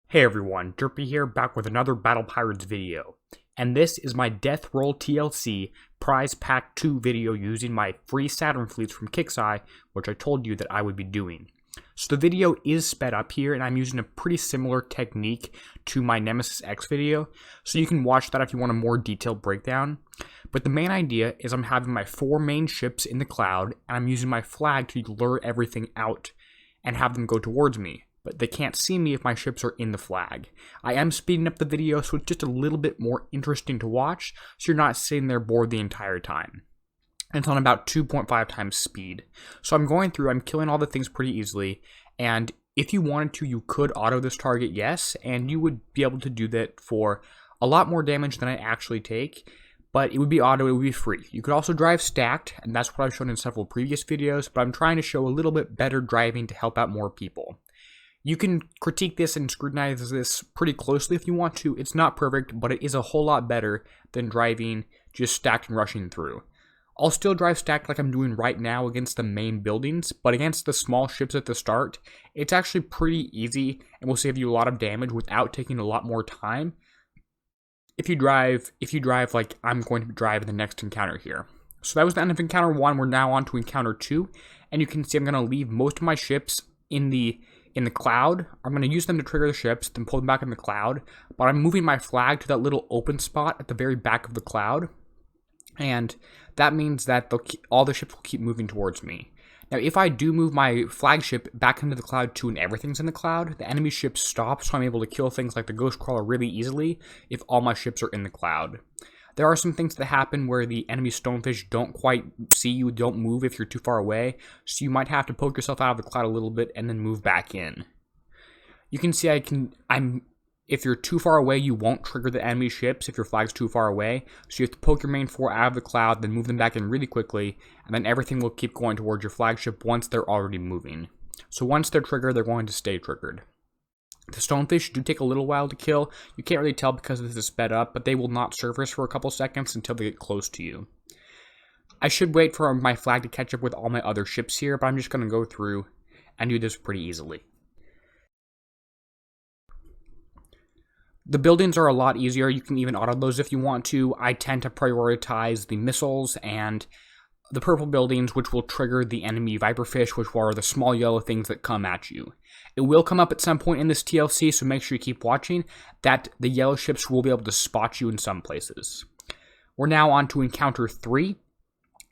Hey everyone, Derpy here, back with another Battle Pirates video. And this is my Death Roll TLC Prize Pack 2 video using my free Saturn fleets from Kixeye, which I told you that I would be doing. So the video is sped up here, and I'm using a pretty similar technique to my Nemesis X video, so you can watch that if you want a more detailed breakdown. But the main idea is I'm having my 4 main ships in the cloud, and I'm using my flag to lure everything out and have them go towards me. But they can't see me if my ships are in the flag. I am speeding up the video so it's just a little bit more interesting to watch, so you're not sitting there bored the entire time. And it's on about 2.5 times speed. So I'm going through, I'm killing all the things pretty easily, and if you wanted to, you could auto this target, yes, and you would be able to do that for a lot more damage than I actually take, but it would be auto, it would be free. You could also drive stacked, and that's what I've shown in several previous videos, but I'm trying to show a little bit better driving to help out more people. You can critique this and scrutinize this pretty closely if you want to. It's not perfect, but it is a whole lot better than driving just stacked and rushing through. I'll still drive stacked like I'm doing right now against the main buildings, but against the small ships at the start, it's actually pretty easy and will save you a lot of damage without taking a lot more time. If you drive like I'm going to drive in the next encounter here. So that was the end of encounter 1. We're now on to encounter 2, and you can see I'm going to leave most of my ships in the cloud. I'm going to use them to trigger the ships, then pull them back in the cloud, but I'm moving my flag to that little open spot at the very back of the cloud, and that means that all the ships will keep moving towards me. Now, if I do move my flagship back into the cloud too and everything's in the cloud, the enemy ships stop, so I'm able to kill things like the Ghost Crawler really easily if all my ships are in the cloud. There are some things that happen where the enemy stonefish don't quite see you, don't move if you're too far away, so you might have to poke yourself out of the cloud a little bit and then move back in. You can see if you're too far away, you won't trigger the enemy ships if your flag's too far away, so you have to poke your main 4 out of the cloud, then move them back in really quickly, and then everything will keep going towards your flagship once they're already moving. So once they're triggered, they're going to stay triggered. The stonefish do take a little while to kill. You can't really tell because this is sped up, but they will not surface for a couple seconds until they get close to you. I should wait for my flag to catch up with all my other ships here, but I'm just going to go through and do this pretty easily. The buildings are a lot easier. You can even auto those if you want to. I tend to prioritize the missiles and the purple buildings, which will trigger the enemy viperfish, which are the small yellow things that come at you. It will come up at some point in this TLC, so make sure you keep watching, that the yellow ships will be able to spot you in some places. We're now on to encounter 3.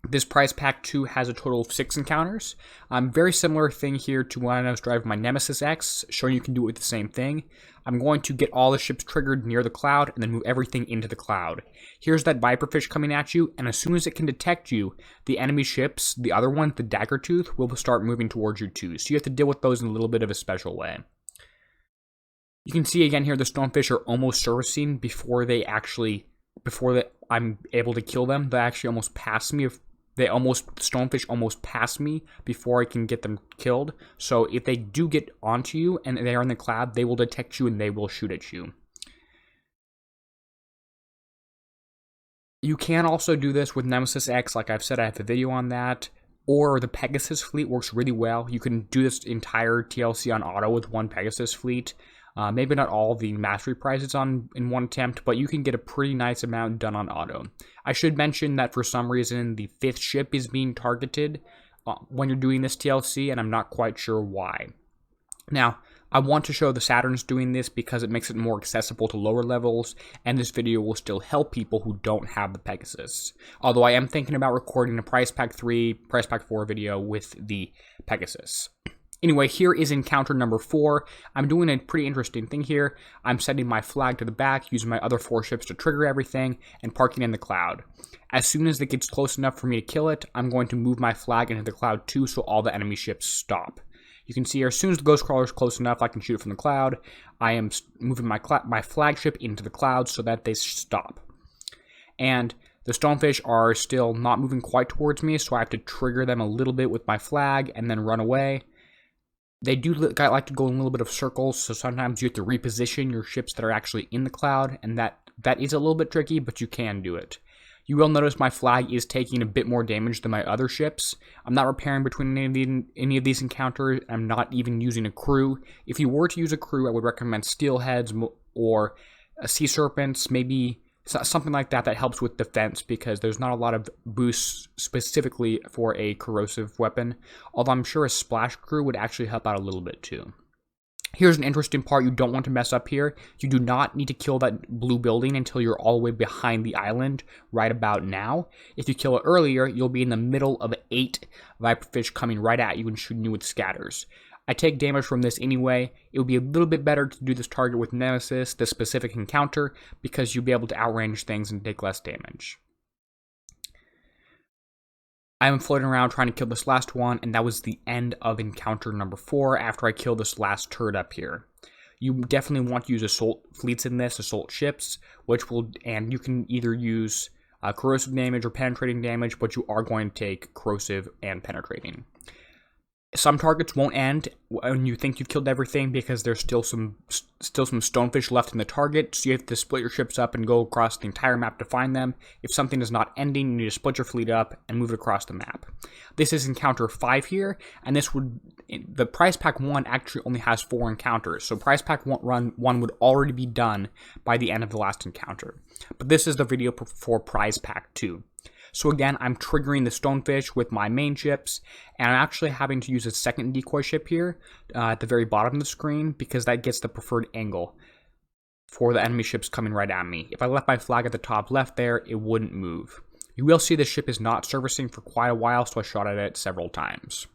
This prize pack 2 has a total of 6 encounters. Very similar thing here to when I was driving my Nemesis X, showing you can do it with the same thing. I'm going to get all the ships triggered near the cloud and then move everything into the cloud. Here's that viperfish coming at you, and as soon as it can detect you, the enemy ships, the other one, the Daggertooth, will start moving towards you too. So you have to deal with those in a little bit of a special way. You can see again here the stonefish are almost surfacing before I'm able to kill them. They actually almost pass me. Stonefish almost pass me before I can get them killed. So if they do get onto you and they are in the cloud, they will detect you and they will shoot at you. You can also do this with Nemesis X, like I've said, I have a video on that. Or the Pegasus fleet works really well. You can do this entire TLC on auto with one Pegasus fleet. Maybe not all the mastery prizes in one attempt, but you can get a pretty nice amount done on auto. I should mention that for some reason the 5th ship is being targeted when you're doing this TLC, and I'm not quite sure why. Now, I want to show the Saturns doing this because it makes it more accessible to lower levels, and this video will still help people who don't have the Pegasus. Although I am thinking about recording a Prize Pack 3, Prize Pack 4 video with the Pegasus. Anyway, here is encounter number 4. I'm doing a pretty interesting thing here. I'm sending my flag to the back, using my other 4 ships to trigger everything, and parking in the cloud. As soon as it gets close enough for me to kill it, I'm going to move my flag into the cloud too, so all the enemy ships stop. You can see here, as soon as the Ghost Crawler is close enough, I can shoot it from the cloud. I am moving my flagship into the cloud so that they stop. And the stonefish are still not moving quite towards me, so I have to trigger them a little bit with my flag and then run away. They do like to go in a little bit of circles, so sometimes you have to reposition your ships that are actually in the cloud, and that is a little bit tricky, but you can do it. You will notice my flag is taking a bit more damage than my other ships. I'm not repairing between any of these encounters. I'm not even using a crew. If you were to use a crew, I would recommend steelheads or sea serpents, maybe something like that helps with defense, because there's not a lot of boosts specifically for a corrosive weapon, although I'm sure a splash crew would actually help out a little bit too. Here's an interesting part you don't want to mess up here. You do not need to kill that blue building until you're all the way behind the island right about now. If you kill it earlier, you'll be in the middle of 8 viperfish coming right at you and shooting you with scatters. I take damage from this anyway. It would be a little bit better to do this target with Nemesis, the specific encounter, because you'll be able to outrange things and take less damage. I'm floating around trying to kill this last one, and that was the end of encounter number 4 after I kill this last turret up here. You definitely want to use assault fleets in this, assault ships, and you can either use corrosive damage or penetrating damage, but you are going to take corrosive and penetrating. Some targets won't end when you think you've killed everything, because there's still some stonefish left in the target, so you have to split your ships up and go across the entire map to find them. If something is not ending, you need to split your fleet up and move it across the map. This is encounter 5 here, and the prize pack 1 actually only has 4 encounters, so prize pack 1 would already be done by the end of the last encounter. But this is the video for prize pack 2. So again, I'm triggering the stonefish with my main ships, and I'm actually having to use a second decoy ship here at the very bottom of the screen, because that gets the preferred angle for the enemy ships coming right at me. If I left my flag at the top left there, it wouldn't move. You will see the ship is not servicing for quite a while, so I shot at it several times.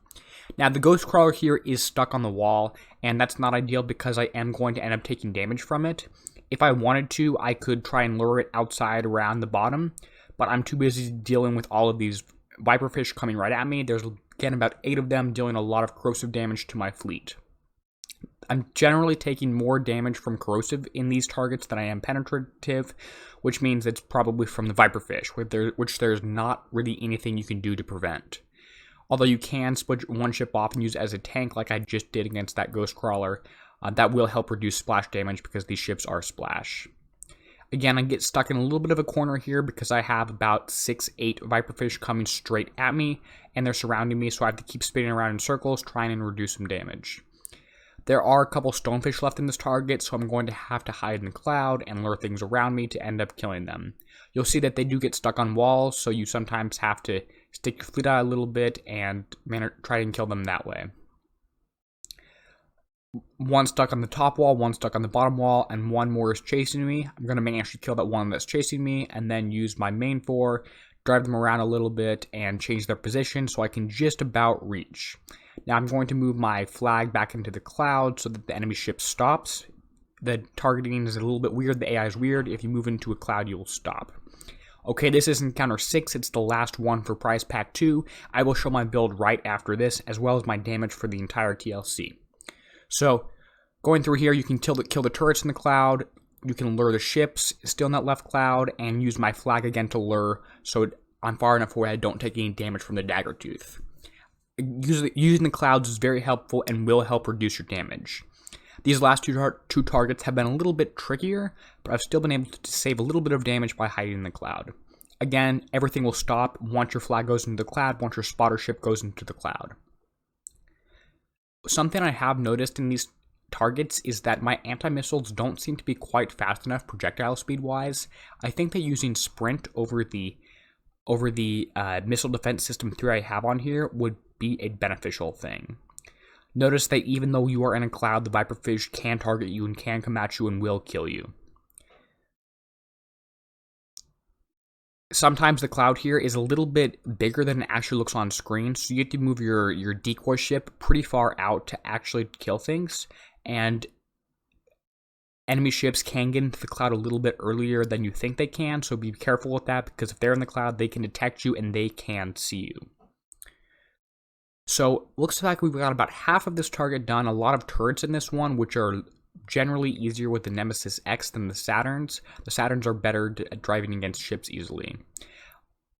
Now, the ghost crawler here is stuck on the wall, and that's not ideal because I am going to end up taking damage from it. If I wanted to, I could try and lure it outside around the bottom, but I'm too busy dealing with all of these viperfish coming right at me. There's, again, about 8 of them dealing a lot of corrosive damage to my fleet. I'm generally taking more damage from corrosive in these targets than I am penetrative, which means it's probably from the viperfish, which there's not really anything you can do to prevent. Although you can split one ship off and use it as a tank like I just did against that ghost crawler, that will help reduce splash damage because these ships are splash. Again, I get stuck in a little bit of a corner here because I have about 6-8 viperfish coming straight at me, and they're surrounding me, so I have to keep spinning around in circles, trying to reduce some damage. There are a couple stonefish left in this target, so I'm going to have to hide in the cloud and lure things around me to end up killing them. You'll see that they do get stuck on walls, so you sometimes have to stick your fleet out a little bit and try and kill them that way. One stuck on the top wall, one stuck on the bottom wall, and one more is chasing me. I'm going to manage to kill that one that's chasing me, and then use my main 4, drive them around a little bit, and change their position so I can just about reach. Now I'm going to move my flag back into the cloud so that the enemy ship stops. The targeting is a little bit weird, the AI is weird. If you move into a cloud, you'll stop. Okay, this is encounter 6, it's the last one for prize pack 2. I will show my build right after this, as well as my damage for the entire TLC. So, going through here, you can kill the turrets in the cloud, you can lure the ships still in that left cloud, and use my flag again to lure, so I'm far enough away I don't take any damage from the dagger tooth. Using the clouds is very helpful and will help reduce your damage. These last two targets have been a little bit trickier, but I've still been able to save a little bit of damage by hiding in the cloud. Again, everything will stop once your flag goes into the cloud, once your spotter ship goes into the cloud. Something I have noticed in these targets is that my anti-missiles don't seem to be quite fast enough projectile speed-wise. I think that using sprint over the missile defense system 3 I have on here would be a beneficial thing. Notice that even though you are in a cloud, the viperfish can target you and can come at you and will kill you. Sometimes the cloud here is a little bit bigger than it actually looks on screen, so you have to move your decoy ship pretty far out to actually kill things, and enemy ships can get into the cloud a little bit earlier than you think they can, so be careful with that, because if they're in the cloud, they can detect you and they can see you. So, looks like we've got about half of this target done. A lot of turrets in this one, which are generally easier with the Nemesis X than the Saturns. The Saturns are better at driving against ships easily.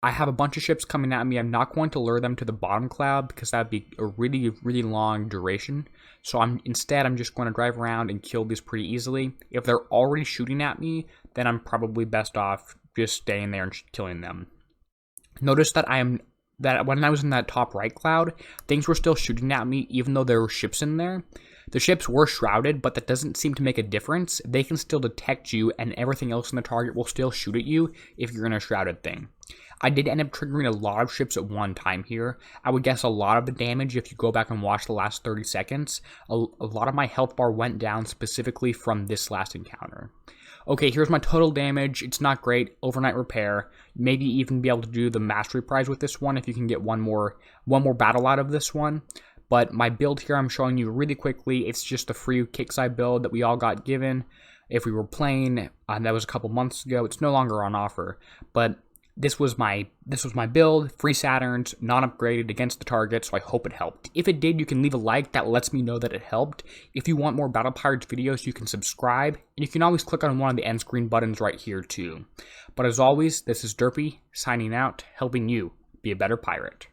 I have a bunch of ships coming at me. I'm not going to lure them to the bottom cloud because that would be a really, really long duration. So instead, I'm just going to drive around and kill these pretty easily. If they're already shooting at me, then I'm probably best off just staying there and killing them. Notice that when I was in that top right cloud, things were still shooting at me even though there were ships in there. The ships were shrouded, but that doesn't seem to make a difference. They can still detect you, and everything else in the target will still shoot at you if you're in a shrouded thing. I did end up triggering a lot of ships at one time here. I would guess a lot of the damage, if you go back and watch the last 30 seconds, a lot of my health bar went down specifically from this last encounter. Okay, here's my total damage. It's not great. Overnight repair. Maybe even be able to do the mastery prize with this one if you can get one more battle out of this one. But my build here I'm showing you really quickly. It's just a free Kixeye build that we all got given if we were playing. That was a couple months ago. It's no longer on offer. But this was my build, free Saturns, non-upgraded against the target, so I hope it helped. If it did, you can leave a like. That lets me know that it helped. If you want more Battle Pirates videos, you can subscribe, and you can always click on one of the end screen buttons right here too. But as always, this is Derpy, signing out, helping you be a better pirate.